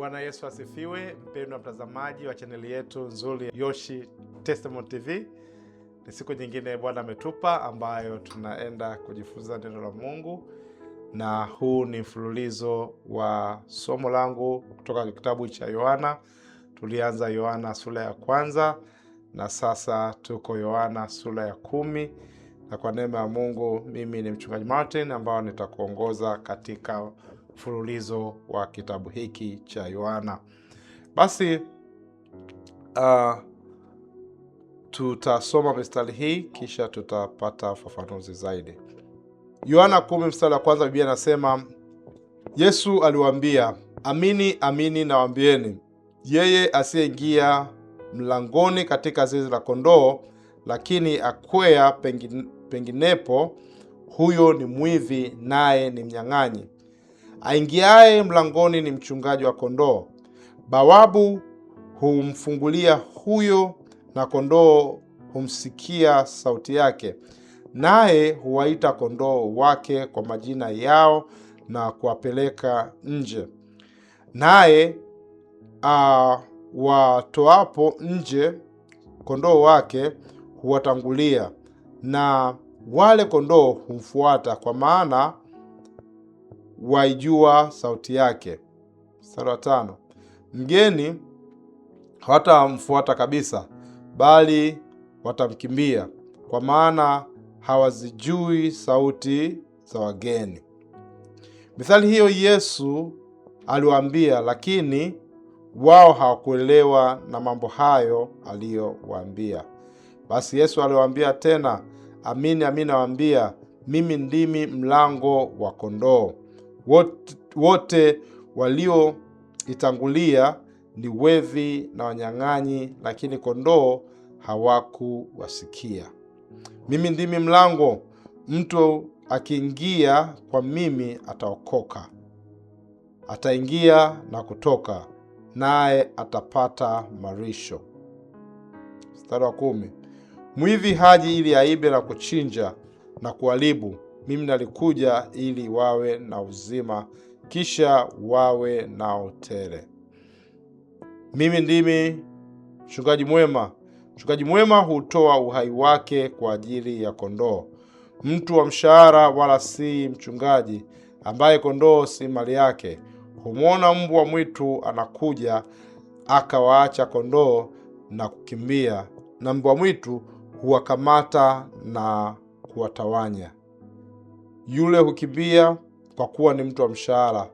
Bwana Yesu asifiwe, mpendwa mtazamaji wa chaneli yetu nzuri Yoshi Testimony TV. Ni siku nyingine Bwana ametupa ambayo tunaenda kujifunza neno la Mungu, na huu ni mfululizo wa somo langu kutoka kitabu cha Yohana. Tulianza Yohana sura ya 1 na sasa tuko Yohana sura ya 10, na kwa neema ya Mungu mimi ni mchungaji Martin ambao nitakuongoza katika mfululizo wa kitabu hiki cha Yohana. Basi tutasoma mistari hii kisha tutapata ufafanuzi zaidi. Yohana 10 mstari wa 1, Biblia inasema, Yesu aliwaambia, amini amini nawaambieni, yeye asiyeingia mlangoni katika zizi la kondoo, lakini akwea penginepo, huyo ni mwivi, naye ni mnyang'anyi. Aingiaye mlangoni ni mchungaji wa kondoo. Bawabu humfungulia huyo, na kondoo humsikia sauti yake, naye huwaita kondoo wake kwa majina yao na kuwapeleka nje. Naye watoapo nje kondoo wake huwatangulia, na wale kondoo humfuata, kwa maana waijua sauti yake. Mstari wa 5, mgeni hawatamfuata kabisa, bali watamkimbia, kwa maana hawazijui sauti za wageni. Mithali hiyo Yesu aliwaambia, lakini wao hawakuelewa na mambo hayo aliyowaambia. Basi Yesu aliwaambia tena, amini amini nawaambia, mimi ndimi mlango wa kondoo. Wote walioitangulia ni wevi na wanyang'anyi, lakini kondoo hawakuwasikia. Mimi ndimi mlango, mtu akiingia kwa mimi ataokoka, ataingia na kutoka, naye atapata malisho. Mstari wa 10, mwivi haji ili aibe na kuchinja na kuharibu. Mimi nalikuja ili wawe na uzima, kisha wawe nao tele. Mimi ndimi mchungaji mwema. Mchungaji mwema hutoa uhai wake kwa ajili ya kondoo. Mtu wa mshahara wala si mchungaji, ambaye kondoo si mali yake. Humwona mbwa mwitu anakuja, akawaacha kondoo na kukimbia, na mbwa mwitu huwakamata na kuwatawanya. Yule hukimbia kwa kuwa ni mtu wa mshahara,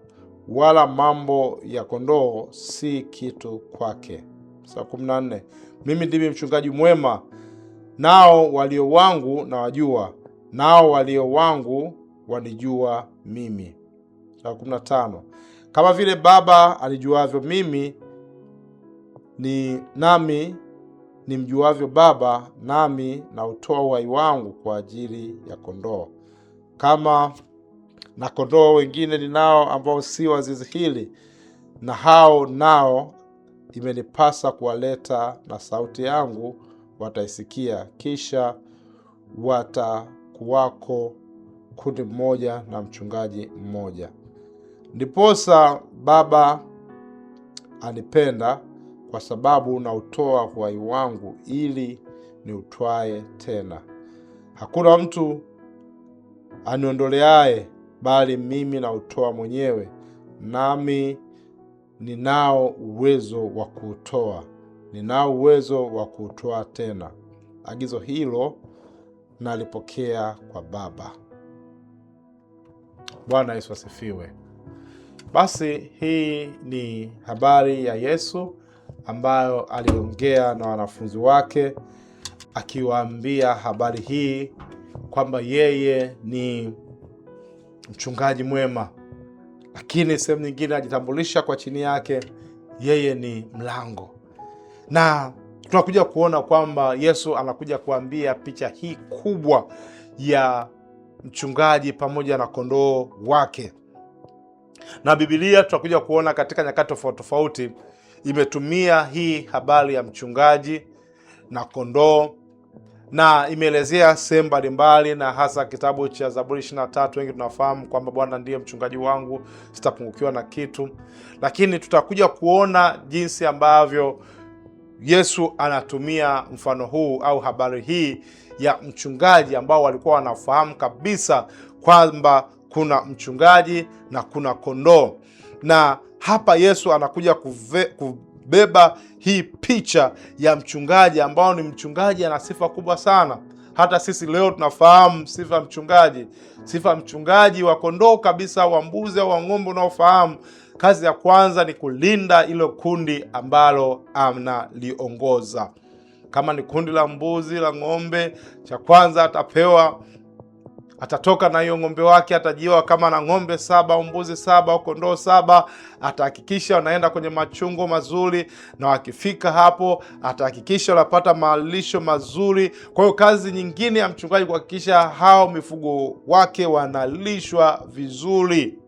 wala mambo ya kondoo si kitu kwake. Mstari 14, mimi ndimi mchungaji mwema, nao walio wangu na wajua, nao walio wangu wanijua mimi. Mstari 15, kama vile Baba alijuavyo mimi, nami nimjuavyo Baba, nami nautoa uhai wangu kwa ajili ya kondoo. Kama na kondoo wengine ninao ambao si wa zizi hili, na hao nao imenipasa kuwaleta, na sauti yangu wataisikia, kisha watakuwako kundi mmoja na mchungaji mmoja. Ndiposa Baba anipenda, kwa sababu nautoa uhai wangu ili niutwae tena. Hakuna mtu aniondoleaye, bali mimi nautoa mwenyewe, nami ninao uwezo wa kuutoa, ninao uwezo wa kuutoa tena. Agizo hilo nalipokea kwa Baba. Bwana Yesu asifiwe. Basi hii ni habari ya Yesu ambayo aliongea na wanafunzi wake, akiwaambia habari hii kwamba yeye ni mchungaji mwema, lakini sehemu nyingine ajitambulisha kwa chini yake, yeye ni mlango. Na tunakuja kuona kwamba Yesu anakuja kuambia picha hii kubwa ya mchungaji pamoja na kondoo wake. Na Biblia tutakuja kuona katika nyakati tofauti tofauti imetumia hii habari ya mchungaji na kondoo na imeelezea sehemu mbalimbali, na hasa kitabu cha Zaburi 23. Wengi tunafahamu kwamba Bwana ndiye mchungaji wangu, sitapungukiwa na kitu. Lakini tutakuja kuona jinsi ambavyo Yesu anatumia mfano huu au habari hii ya mchungaji, ambao walikuwa wanafahamu kabisa kwamba kuna mchungaji na kuna kondoo. Na hapa Yesu anakuja kubeba hii picha ya mchungaji, ambao ni mchungaji ana sifa kubwa sana. Hata sisi leo tunafahamu sifa ya mchungaji. Sifa ya mchungaji wa kondoo kabisa, wa mbuzi au wa ng'ombe, unaofahamu kazi ya kwanza ni kulinda ilo kundi ambalo analiongoza. Kama ni kundi la mbuzi, la ng'ombe, cha kwanza atatoka na hiyo ng'ombe wake, atajiwa kama na ng'ombe 7 au mbuzi 7 au kondoo 7, atahakikisha wanaenda kwenye machungo mazuri, na wakifika hapo atahakikisha wanapata malisho mazuri. Kwa hiyo kazi nyingine ya mchungaji kuhakikisha hao mifugo wake wanalishwa vizuri.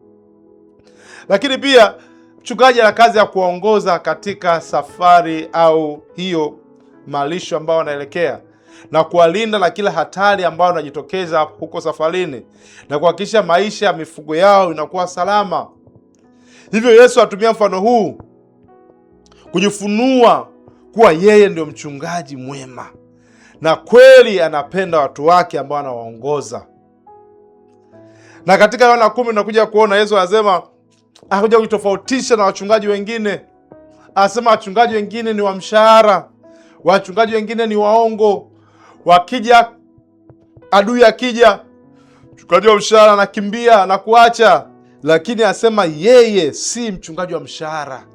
Lakini pia mchungaji ana kazi ya kuwaongoza katika safari au hiyo malisho ambayo wanaelekea, na kuwalinda na kila hatari ambayo inajitokeza huko safarini, na kuhakikisha maisha ya mifugo yao inakuwa salama. Hivyo Yesu atumia mfano huu kujifunua kuwa yeye ndio mchungaji mwema, na kweli anapenda watu wake ambao anawaongoza. Na katika Yohana 10 tunakuja kuona Yesu anasema, anakuja kujitofautisha na wachungaji wengine. Anasema wachungaji wengine ni wa mshahara, wachungaji wengine ni waongo. Wakija adui akija, mchungaji wa mshahara anakimbia na kuacha. Lakini anasema yeye si mchungaji wa mshahara.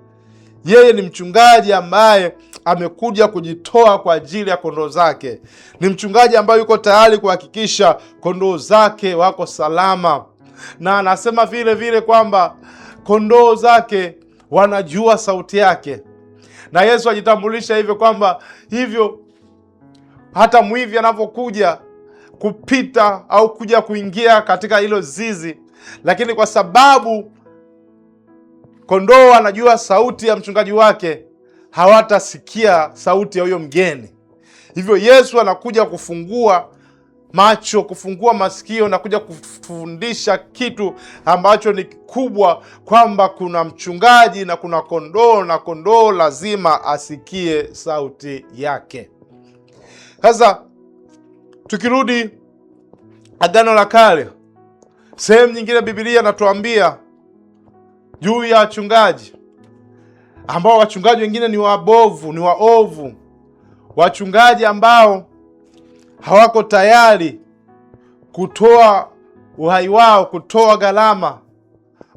Yeye ni mchungaji ambaye amekuja kujitoa kwa ajili ya kondoo zake. Ni mchungaji ambaye yuko tayari kuhakikisha kondoo zake wako salama. Na anasema vile vile kwamba kondoo zake wanajua sauti yake. Na Yesu ajitambulisha hivyo kwamba hivyo hata mwivi anapokuja kupita au kuja kuingia katika hilo zizi, lakini kwa sababu kondoo anajua sauti ya mchungaji wake, hawatasikia sauti ya huyo mgeni. Hivyo Yesu anakuja kufungua macho, kufungua masikio, na kuja kufundisha kitu ambacho ni kikubwa, kwamba kuna mchungaji na kuna kondoo, na kondoo lazima asikie sauti yake. Sasa tukirudi Agano la Kale, sehemu nyingine Biblia inatuambia juu ya wachungaji, ambao wachungaji wengine ni wabovu, ni waovu, wachungaji ambao hawako tayari kutoa uhai wao, kutoa gharama.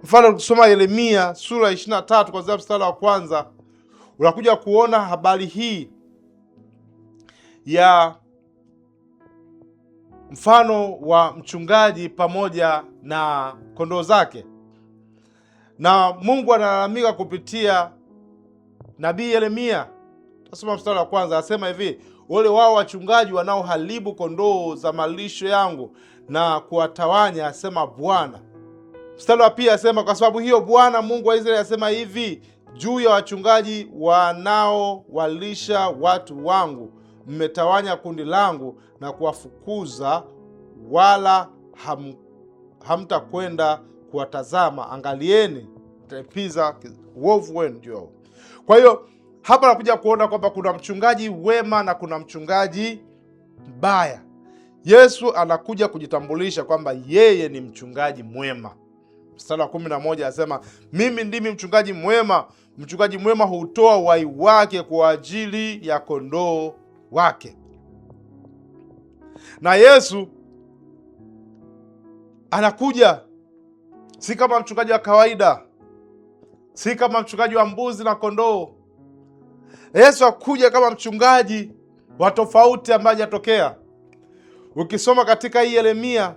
Mfano, tukisoma Yeremia sura 23 kuanzia mstari wa 1, unakuja kuona habari hii ya mfano wa mchungaji pamoja na kondoo zake. Na Mungu analalamika kupitia nabii Yeremia. Tasoma mstari wa 1, anasema hivi: wale wao wachungaji wanaoharibu kondoo za malisho yangu na kuwatawanya, asema Bwana. Mstari wa 2 asema, kwa sababu hiyo Bwana Mungu wa Israeli asema hivi juu ya wachungaji wanaowalisha watu wangu, mmetawanya kundi langu na kuwafukuza, wala hamtakwenda kuwatazama. Angalieni, nitaipiza uovu wenu juu. Kwa hiyo hapa nakuja kuona kwamba kuna mchungaji wema na kuna mchungaji mbaya. Yesu anakuja kujitambulisha kwamba yeye ni mchungaji mwema. Mstari wa 11 anasema, mimi ndimi mchungaji mwema. Mchungaji mwema hutoa uhai wake kwa ajili ya kondoo wake. Na Yesu anakuja si kama mchungaji wa kawaida, si kama mchungaji wa mbuzi na kondoo. Yesu akuja kama mchungaji wa tofauti ambaye hajatokea. Ukisoma katika hii Yeremia,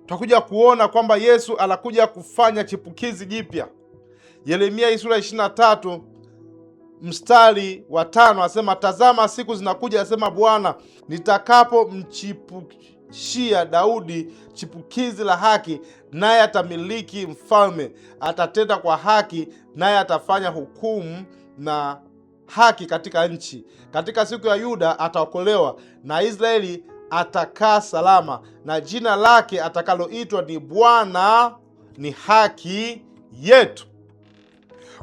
tutakuja kuona kwamba Yesu anakuja kufanya chipukizi jipya. Yeremia hii sura 23 mstari wa 5 anasema, tazama siku zinakuja, asema Bwana, nitakapo mchipushia Daudi chipukizi la haki, naye atamiliki mfalme. Atatenda kwa haki, naye atafanya hukumu na haki katika nchi. Katika siku ya Yuda ataokolewa na Israeli atakaa salama, na jina lake atakaloitwa ni Bwana ni haki yetu.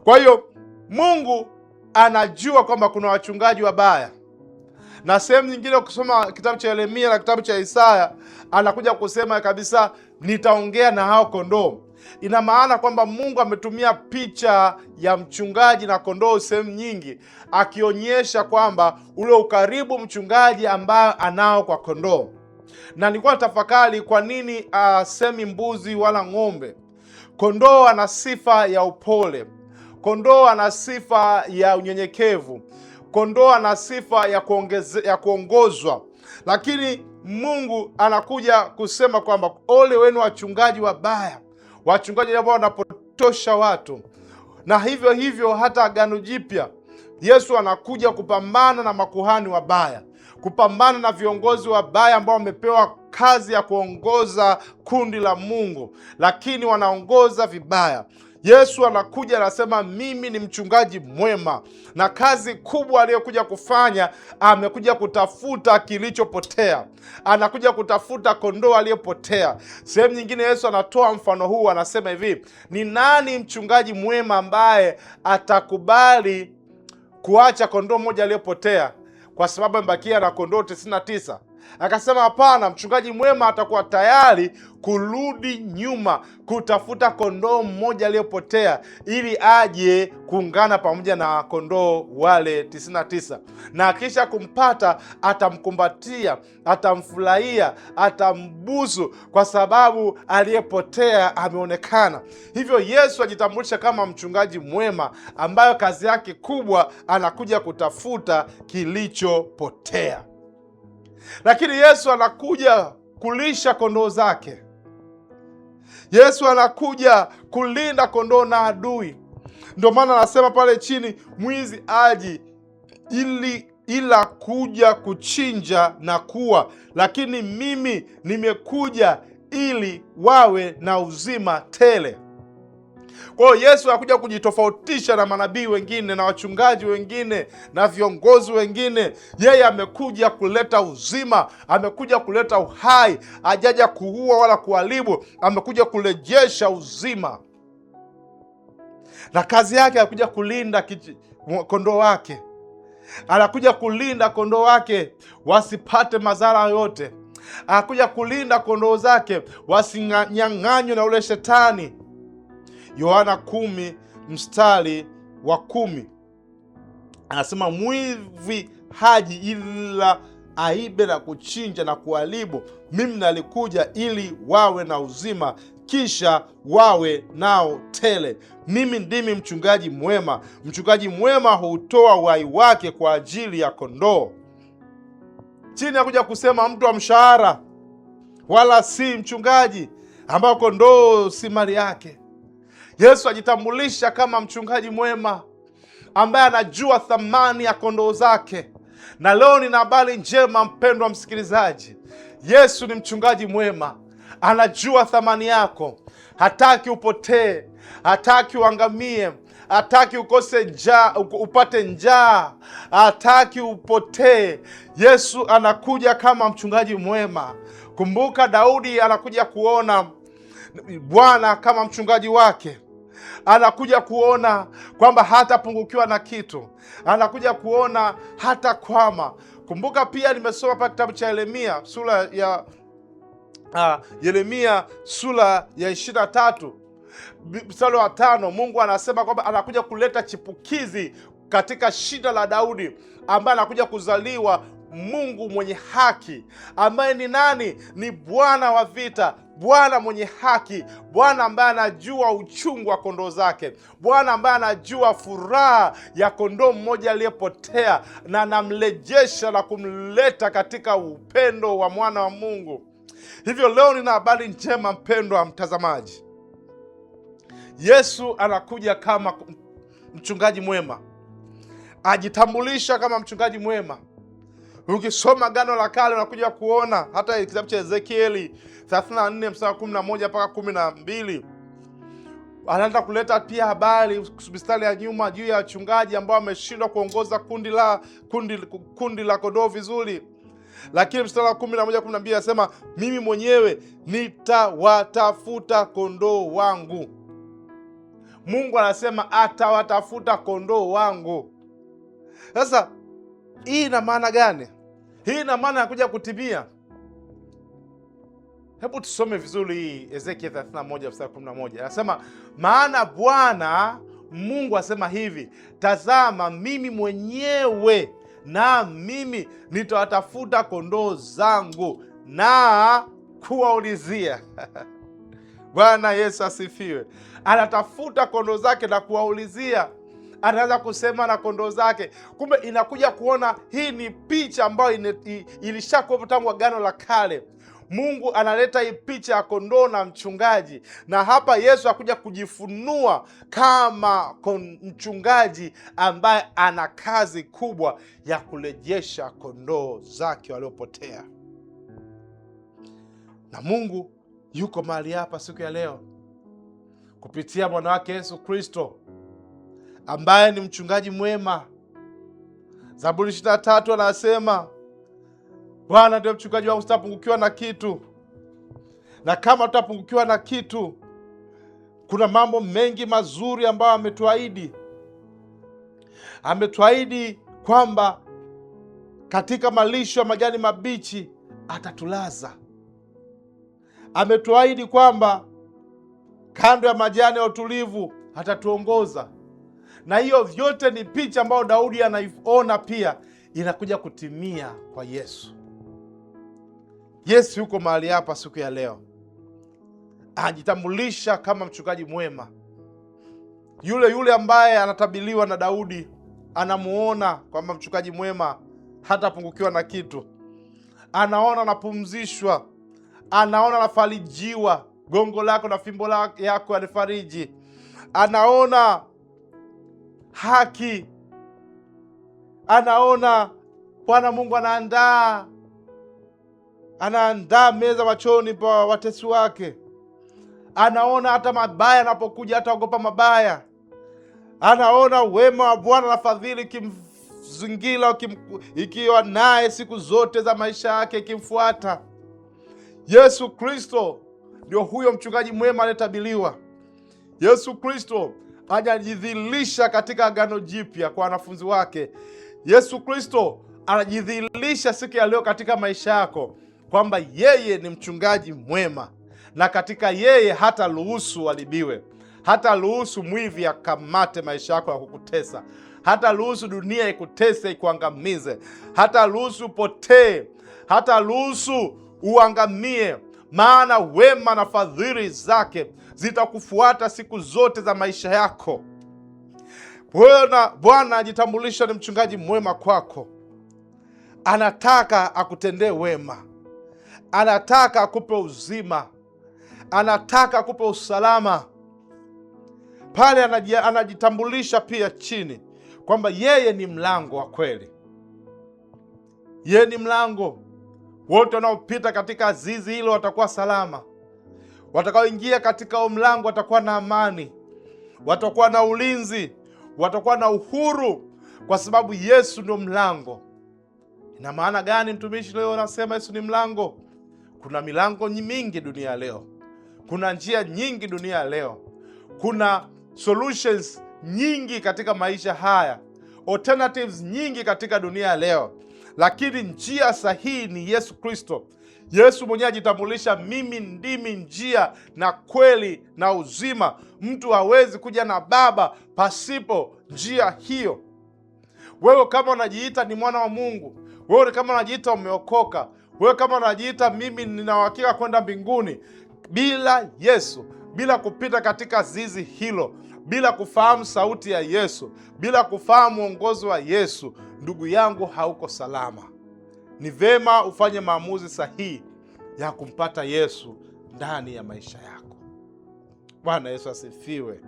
Kwa hiyo Mungu anajua kwamba kuna wachungaji wabaya, na sehemu nyingine ukisoma kitabu cha Yeremia na kitabu cha Isaya anakuja kusema kabisa, nitaongea na hao kondoo. Ina maana kwamba Mungu ametumia picha ya mchungaji na kondoo sehemu nyingi, akionyesha kwamba ule ukaribu mchungaji ambaye anao kwa kondoo. Na nilikuwa natafakari kwa nini asemi mbuzi wala ng'ombe. Kondoo ana sifa ya upole, kondoo ana sifa ya unyenyekevu, kondoo ana sifa ya kuongozwa. Lakini Mungu anakuja kusema kwamba ole wenu wachungaji wabaya, wachungaji ambao wanapotosha watu. Na hivyo hivyo hata Agano Jipya, Yesu anakuja kupambana na makuhani wabaya, kupambana na viongozi wabaya ambao wamepewa kazi ya kuongoza kundi la Mungu, lakini wanaongoza vibaya. Yesu anakuja anasema, mimi ni mchungaji mwema, na kazi kubwa aliyokuja kufanya, amekuja kutafuta kilichopotea, anakuja kutafuta kondoo aliyepotea. Sehemu nyingine Yesu anatoa mfano huu, anasema hivi, ni nani mchungaji mwema ambaye atakubali kuacha kondoo mmoja aliyepotea kwa sababu amebakia na kondoo 99? Akasema hapana, mchungaji mwema atakuwa tayari kurudi nyuma kutafuta kondoo mmoja aliyepotea, ili aje kuungana pamoja na kondoo wale 99, na akisha kumpata atamkumbatia, atamfurahia, atambusu, kwa sababu aliyepotea ameonekana. Hivyo Yesu ajitambulisha kama mchungaji mwema ambayo kazi yake kubwa anakuja kutafuta kilichopotea. Lakini Yesu anakuja kulisha kondoo zake. Yesu anakuja kulinda kondoo na adui. Ndio maana anasema pale chini, mwizi aji ila kuja kuchinja na kuua, lakini mimi nimekuja ili wawe na uzima tele. Kwa hiyo Yesu hakuja kujitofautisha na manabii wengine na wachungaji wengine na viongozi wengine. Yeye amekuja kuleta uzima, amekuja kuleta uhai, hajaja kuua wala kuharibu, amekuja kurejesha uzima. Na kazi yake anakuja kulinda kondoo wake, anakuja kulinda kondoo wake wasipate madhara yote, anakuja kulinda kondoo zake wasinyang'anywe na ule shetani. Yohana 10 mstari wa 10 anasema, mwivi haji ila aibe na kuchinja na kuharibu, mimi nalikuja ili wawe na uzima, kisha wawe nao tele. Mimi ndimi mchungaji mwema. Mchungaji mwema hutoa uhai wake kwa ajili ya kondoo. Chini ya kuja kusema mtu wa mshahara, wala si mchungaji, ambao kondoo si mali yake. Yesu ajitambulisha kama mchungaji mwema ambaye anajua thamani ya kondoo zake. Na leo nina habari njema, mpendwa msikilizaji. Yesu ni mchungaji mwema, anajua thamani yako. Hataki upotee, hataki uangamie, hataki ukose njaa, upate njaa, hataki upotee. Yesu anakuja kama mchungaji mwema. Kumbuka Daudi anakuja kuona Bwana kama mchungaji wake, anakuja kuona kwamba hatapungukiwa na kitu, anakuja kuona hata kwama. Kumbuka pia nimesoma pa kitabu cha Yeremia sura ya Yeremia sura ya 23 mstari wa 5. Mungu anasema kwamba anakuja kuleta chipukizi katika shida la Daudi, ambaye anakuja kuzaliwa Mungu mwenye haki, ambaye ni nani? Ni Bwana wa vita, Bwana mwenye haki, Bwana ambaye anajua uchungu wa kondoo zake, Bwana ambaye anajua furaha ya kondoo mmoja aliyepotea, na anamrejesha na kumleta katika upendo wa mwana wa Mungu. Hivyo leo nina habari njema, mpendwa mtazamaji. Yesu anakuja kama mchungaji mwema, ajitambulisha kama mchungaji mwema. Ukisoma Agano la Kale unakuja kuona hata kitabu cha Ezekieli 34 mstari 11 mpaka 12, anaanza kuleta pia habari mstari ya nyuma juu ya wachungaji ambao wameshindwa kuongoza kundi la kondoo vizuri. Lakini mstari wa 11-12 anasema mimi mwenyewe nitawatafuta kondoo wangu. Mungu anasema atawatafuta kondoo wangu. Sasa hii ina maana gani? Hii ina maana ya kuja kutimia. Hebu tusome vizuri hii Ezekiel 31:11. Anasema maana Bwana Mungu asema hivi, tazama mimi mwenyewe na mimi nitawatafuta kondoo zangu na kuwaulizia. Bwana Yesu asifiwe. Anatafuta kondoo zake na kuwaulizia. Anaanza kusema na kondoo zake. Kumbe inakuja kuona hii ni picha ambayo ilishakuwepo tangu Agano la Kale. Mungu analeta hii picha ya kondoo na mchungaji, na hapa Yesu akuja kujifunua kama mchungaji ambaye ana kazi kubwa ya kurejesha kondoo zake waliopotea. Na Mungu yuko mahali hapa siku ya leo kupitia mwana wake Yesu Kristo ambaye ni mchungaji mwema. Zaburi 23 anasema Bwana ndiye mchungaji wangu, sitapungukiwa na kitu. Na kama tutapungukiwa na kitu, kuna mambo mengi mazuri ambayo ametuahidi. Ametuahidi kwamba katika malisho ya majani mabichi atatulaza. Ametuahidi kwamba kando ya majani ya utulivu atatuongoza. Na hiyo vyote ni picha ambayo Daudi anaiona pia inakuja kutimia kwa Yesu. Yesu yuko mahali hapa siku ya leo, anajitambulisha kama mchungaji mwema, yule ambaye anatabiliwa na Daudi. Anamuona kwamba mchungaji mwema hatapungukiwa na kitu. Anaona anapumzishwa, anaona anafarijiwa, gongo lako na fimbo yako yanifariji. Anaona haki, anaona Bwana Mungu anaandaa meza machoni pa watesi wake. Anaona hata mabaya anapokuja hataogopa mabaya. Anaona wema wa Bwana na fadhili kimzingira ikiwa naye siku zote za maisha yake ikimfuata. Yesu Kristo ndio huyo mchungaji mwema aliyetabiliwa. Yesu Kristo anajidhihirisha katika Agano Jipya kwa wanafunzi wake. Yesu Kristo anajidhihirisha siku ya leo katika maisha yako kwamba yeye ni mchungaji mwema, na katika yeye hata ruhusu uharibiwe, hata ruhusu mwivi akamate maisha yako ya kukutesa, hata ruhusu dunia ikutese ikuangamize, hata ruhusu upotee, hata ruhusu uangamie, maana wema na fadhili zake zitakufuata siku zote za maisha yako. Bwana ajitambulisha ni mchungaji mwema kwako. Anataka akutendee wema, anataka akupe uzima, anataka akupe usalama. Pale anajitambulisha pia chini kwamba yeye ni mlango wa kweli. Yeye ni mlango. Wote wanaopita katika zizi hilo watakuwa salama. Watakaoingia katika mlango watakuwa na amani, watakuwa na ulinzi, watakuwa na uhuru, kwa sababu Yesu ndio mlango. Ina maana gani mtumishi leo anasema Yesu ni mlango? Kuna milango mingi dunia leo, kuna njia nyingi dunia leo, kuna solutions nyingi katika maisha haya, alternatives nyingi katika dunia leo, lakini njia sahihi ni Yesu Kristo. Yesu mwenyewe ajitambulisha, mimi ndimi njia na kweli na uzima, mtu hawezi kuja na Baba pasipo njia hiyo. Wewe kama unajiita ni mwana wa Mungu, wewe kama unajiita umeokoka, wewe kama unajiita mimi nina uhakika kwenda mbinguni, bila Yesu, bila kupita katika zizi hilo, bila kufahamu sauti ya Yesu, bila kufahamu uongozi wa Yesu, ndugu yangu, hauko salama. Ni vema ufanye maamuzi sahihi ya kumpata Yesu ndani ya maisha yako. Bwana Yesu asifiwe.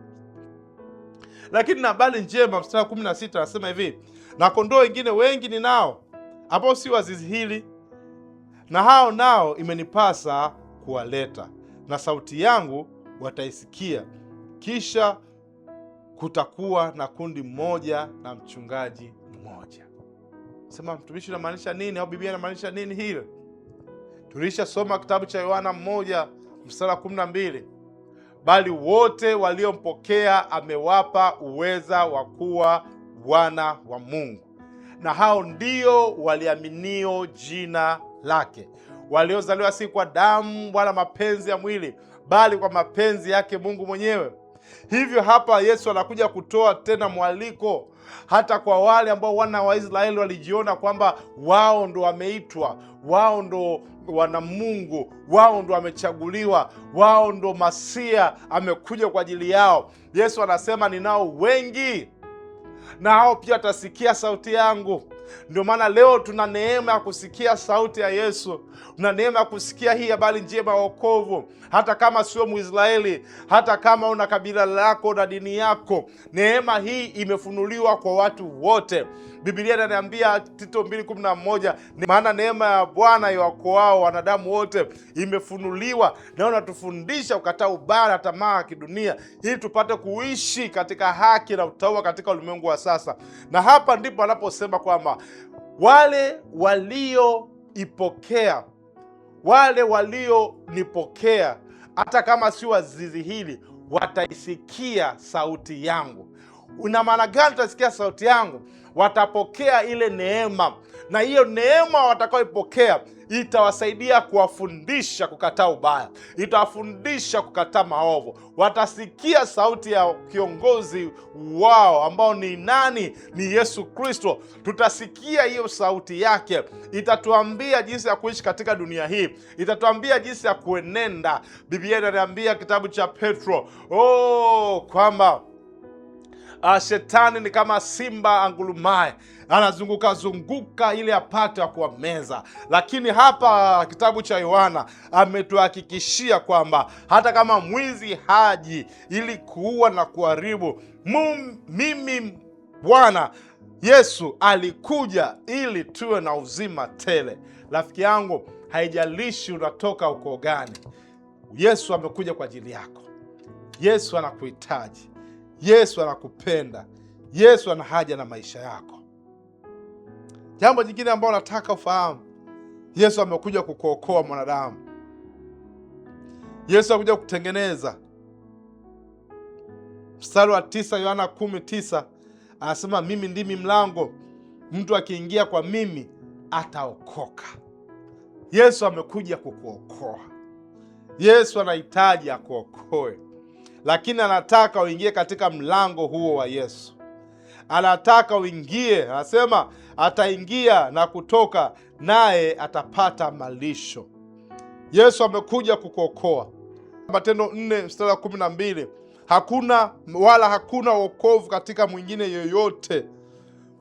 Lakini na habari njema, mstari 16 anasema hivi, na kondoo wengine wengi ninao ambao si wa zizi hili, na hao nao imenipasa kuwaleta, na sauti yangu wataisikia, kisha kutakuwa na kundi moja na mchungaji mmoja. Sema, mtumishi, unamaanisha nini? Au Biblia inamaanisha nini hilo? Tulishasoma kitabu cha Yohana 1:12, bali wote waliompokea amewapa uweza wa kuwa wana wa Mungu, na hao ndio waliaminio jina lake, waliozaliwa si kwa damu wala mapenzi ya mwili, bali kwa mapenzi yake Mungu mwenyewe. Hivyo hapa Yesu anakuja kutoa tena mwaliko hata kwa wale ambao wana wa Israeli walijiona kwamba wao ndo wameitwa, wao ndo wana Mungu, wao ndo wamechaguliwa, wao ndo Masia amekuja kwa ajili yao. Yesu anasema, ninao wengi na hao pia watasikia sauti yangu. Ndio maana leo tuna neema ya kusikia sauti ya Yesu. Tuna neema ya kusikia hii habari njema ya wokovu, hata kama sio Mwisraeli, hata kama una kabila lako na dini yako. Neema hii imefunuliwa kwa watu wote. Biblia inaniambia Tito 2:11, maana neema ya Bwana iwaokoao wanadamu wote imefunuliwa, na unatufundisha kukataa ubaya na tamaa ya kidunia, ili tupate kuishi katika haki na utaua katika ulimwengu wa sasa. Na hapa ndipo anaposema kwamba wale walioipokea, wale walionipokea, hata kama si wa zizi hili, wataisikia sauti yangu. Una maana gani utasikia sauti yangu? Watapokea ile neema, na hiyo neema watakaoipokea itawasaidia kuwafundisha kukataa ubaya, itawafundisha kukataa maovu. Watasikia sauti ya kiongozi wao ambao ni nani? Ni Yesu Kristo. Tutasikia hiyo sauti yake, itatuambia jinsi ya kuishi katika dunia hii, itatuambia jinsi ya kuenenda. Biblia inaniambia kitabu cha Petro kwamba Shetani ni kama simba angulumaye, anazunguka zunguka ili apate wa kuwameza. Lakini hapa kitabu cha Yohana ametuhakikishia kwamba hata kama mwizi haji ili kuua na kuharibu, mimi Bwana Yesu alikuja ili tuwe na uzima tele. Rafiki yangu, haijalishi unatoka uko gani, Yesu amekuja kwa ajili yako. Yesu anakuhitaji. Yesu anakupenda. Yesu ana haja na maisha yako. Jambo jingine ambalo nataka ufahamu, Yesu amekuja kukuokoa mwanadamu. Yesu amekuja kutengeneza. Mstari wa 9, Yohana 10:9 anasema, mimi ndimi mlango, mtu akiingia kwa mimi ataokoka. Yesu amekuja kukuokoa. Yesu anahitaji akuokoe, lakini anataka uingie katika mlango huo wa Yesu. Anataka uingie, anasema ataingia na kutoka, naye atapata malisho. Yesu amekuja kukuokoa. Matendo 4:12, hakuna wokovu katika mwingine yoyote,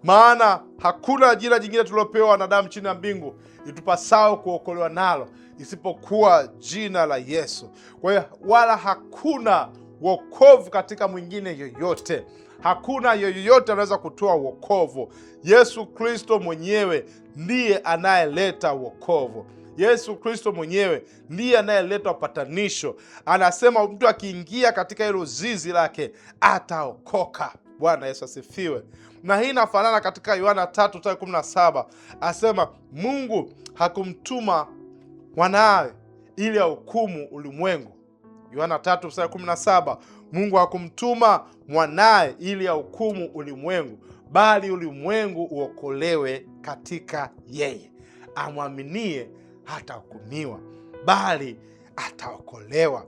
maana hakuna jina jingine tuliopewa wanadamu chini ya mbingu itupasao kuokolewa nalo isipokuwa jina la Yesu. Kwa hiyo wala hakuna wokovu katika mwingine yoyote. Hakuna yoyote anaweza kutoa wokovu. Yesu Kristo mwenyewe ndiye anayeleta wokovu. Yesu Kristo mwenyewe ndiye anayeleta upatanisho. Anasema mtu akiingia katika hilo zizi lake ataokoka. Bwana Yesu asifiwe. Na hii inafanana katika Yohana 3:17, asema Mungu hakumtuma mwanawe ili ahukumu ulimwengu. Yohana 3:17, Mungu hakumtuma mwanae ili ahukumu ulimwengu, bali ulimwengu uokolewe katika yeye. Amwaminie hatahukumiwa, bali ataokolewa.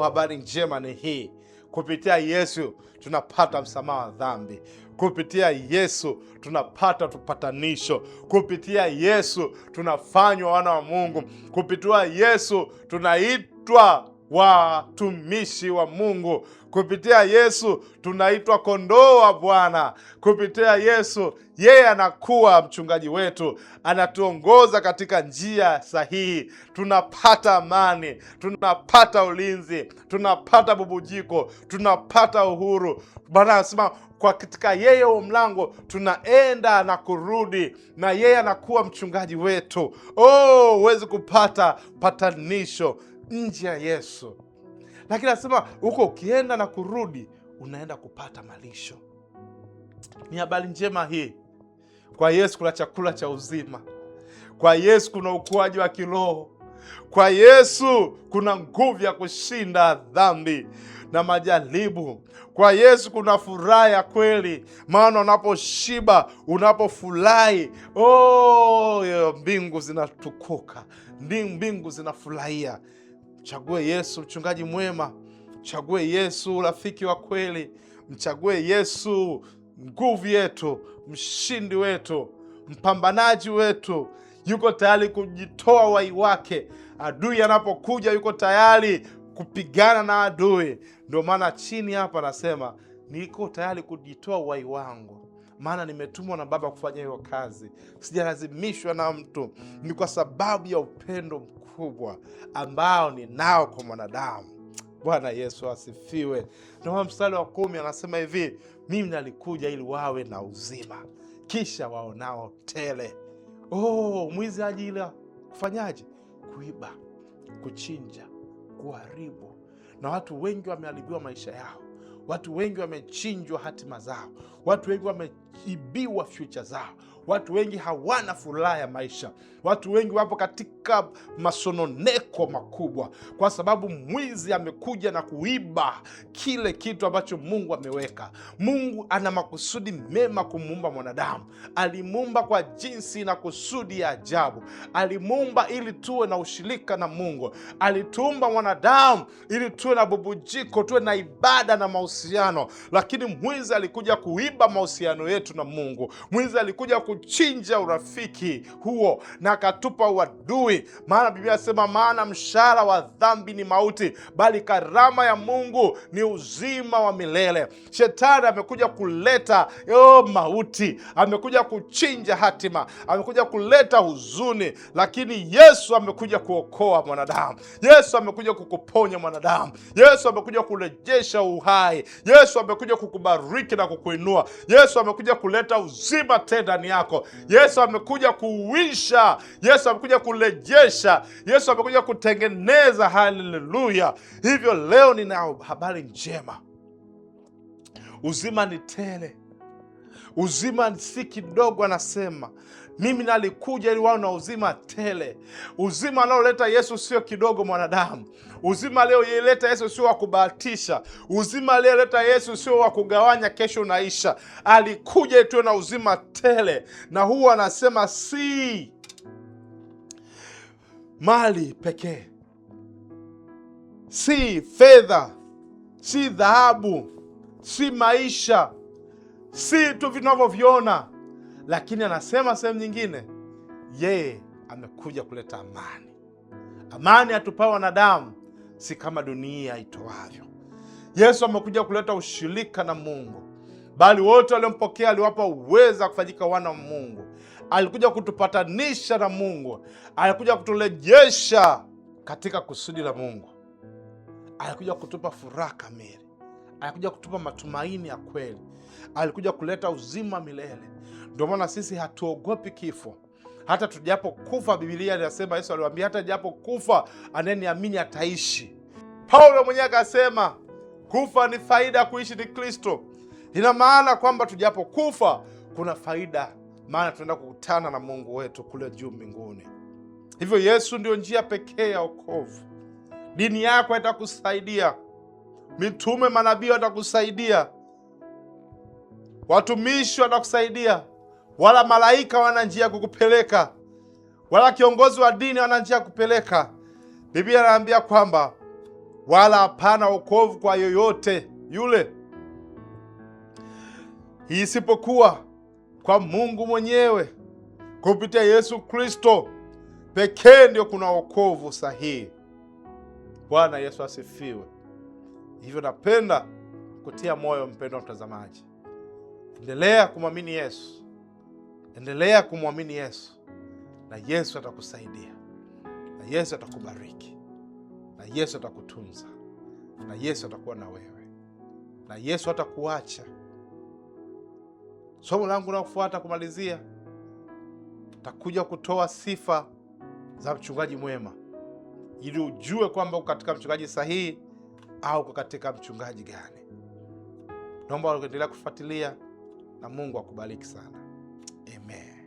Habari njema ni hii. Kupitia Yesu tunapata msamaha wa dhambi. Kupitia Yesu tunapata tupatanisho. Kupitia Yesu tunafanywa wana wa Mungu. Kupitia Yesu tunaitwa watumishi wa Mungu. Kupitia Yesu tunaitwa kondoo wa Bwana. Kupitia Yesu, yeye anakuwa mchungaji wetu, anatuongoza katika njia sahihi. Tunapata amani, tunapata ulinzi, tunapata bubujiko, tunapata uhuru. Bwana anasema kwa katika yeye wa mlango tunaenda na kurudi, na yeye anakuwa mchungaji wetu. Huwezi kupata patanisho nje ya Yesu. lakini anasema huko ukienda na kurudi unaenda kupata malisho. Ni habari njema hii. Kwa Yesu kuna chakula cha uzima. Kwa Yesu kuna ukuaji wa kiroho. Kwa Yesu kuna nguvu ya kushinda dhambi na majaribu. Kwa Yesu kuna furaha ya kweli, maana unaposhiba, unapofurahi, mbingu zinatukuka, mbingu zinafurahia. Mchague Yesu mchungaji mwema, mchague Yesu rafiki wa kweli, mchague Yesu nguvu yetu, mshindi wetu, mpambanaji wetu. Yuko tayari kujitoa uhai wake. Adui anapokuja yuko tayari kupigana na adui. Ndio maana chini hapa anasema niko tayari kujitoa uhai wangu, maana nimetumwa na Baba kufanya hiyo kazi. Sijalazimishwa na mtu, ni kwa sababu ya upendo mkubwa ambao ninao kwa mwanadamu. Bwana Yesu asifiwe. Ndio mstari wa 10 anasema hivi, mimi nalikuja ili wawe na uzima, kisha waonao tele. Mwizi haji ila kufanyaje? Kuiba, kuchinja, kuharibu. Na watu wengi wameharibiwa maisha yao. Watu wengi wamechinjwa hatima zao. Watu wengi wameibiwa future zao. Watu wengi hawana furaha ya maisha. Watu wengi wapo katika masononeko makubwa kwa sababu mwizi amekuja na kuiba kile kitu ambacho Mungu ameweka. Mungu ana makusudi mema kumuumba mwanadamu. Alimuumba kwa jinsi na kusudi ya ajabu. Alimuumba ili tuwe na ushirika na Mungu. Alituumba mwanadamu ili tuwe na bubujiko, tuwe na ibada na mahusiano. Lakini mwizi alikuja kuiba mahusiano yetu na Mungu. Mwizi alikuja kuchinja urafiki huo na akatupa uadui. Maana Biblia inasema, maana mshahara wa dhambi ni mauti, bali karama ya Mungu ni uzima wa milele. Shetani amekuja kuleta mauti, amekuja kuchinja hatima, amekuja kuleta huzuni, lakini Yesu amekuja kuokoa mwanadamu. Yesu amekuja kukuponya mwanadamu. Yesu amekuja kurejesha uhai. Yesu amekuja kukubariki na kukuinua. Yesu amekuja kuleta uzima tena ndani yako. Yesu amekuja kuuisha. Yesu amekuja kurejesha. Yesu amekuja kutengeneza. Haleluya! Hivyo leo nina habari njema. Uzima ni tele. Uzima si kidogo. Anasema mimi nalikuja ili wao na uzima tele. Uzima anaoleta Yesu sio kidogo mwanadamu. Uzima aliyoleta Yesu sio wa kubahatisha. Uzima aliyoleta Yesu sio wa kugawanya kesho unaisha. Alikuja ili tuwe na uzima tele. Na huo anasema si mali pekee, si fedha, si dhahabu, si maisha, si tu vinavyoviona, lakini anasema sehemu nyingine, yeye amekuja kuleta amani. Amani atupao wanadamu si kama dunia itoavyo. Yesu amekuja kuleta ushirika na Mungu, bali wote waliompokea aliwapa uweza kufanyika wana wa Mungu. Alikuja kutupatanisha na Mungu. Alikuja kuturejesha katika kusudi la Mungu. Alikuja kutupa furaha kamili. Alikuja kutupa matumaini ya kweli. Alikuja kuleta uzima milele. Ndio maana sisi hatuogopi kifo. Hata tujapo kufa, Biblia inasema, Yesu aliwaambia, hata japo kufa anayeniamini ataishi. Paulo mwenyewe akasema kufa ni faida, kuishi ni Kristo. Ina maana kwamba tujapo kufa kuna faida, maana tunaenda kukutana na Mungu wetu kule juu mbinguni. Hivyo Yesu ndio njia pekee ya wokovu. Dini yako itakusaidia. Mitume, manabii watakusaidia. Watumishi watakusaidia. Wala malaika wana njia kukupeleka. Wala kiongozi wa dini wana njia kupeleka. Biblia inaambia kwamba wala hapana wokovu kwa yoyote yule isipokuwa kwa Mungu mwenyewe. Kupitia Yesu Kristo pekee ndio kuna wokovu sahihi. Bwana Yesu asifiwe. Hivyo napenda kutia moyo mpendwa mtazamaji, endelea kumwamini Yesu. Endelea kumwamini Yesu, na Yesu atakusaidia, na Yesu atakubariki, na Yesu atakutunza, na Yesu atakuwa na wewe, na Yesu atakuacha. Somo langu la kufuata kumalizia, takuja kutoa sifa za mchungaji mwema, ili ujue kwamba uko katika mchungaji sahihi au katika mchungaji gani. Naomba uendelee kufuatilia na Mungu akubariki sana. Amen.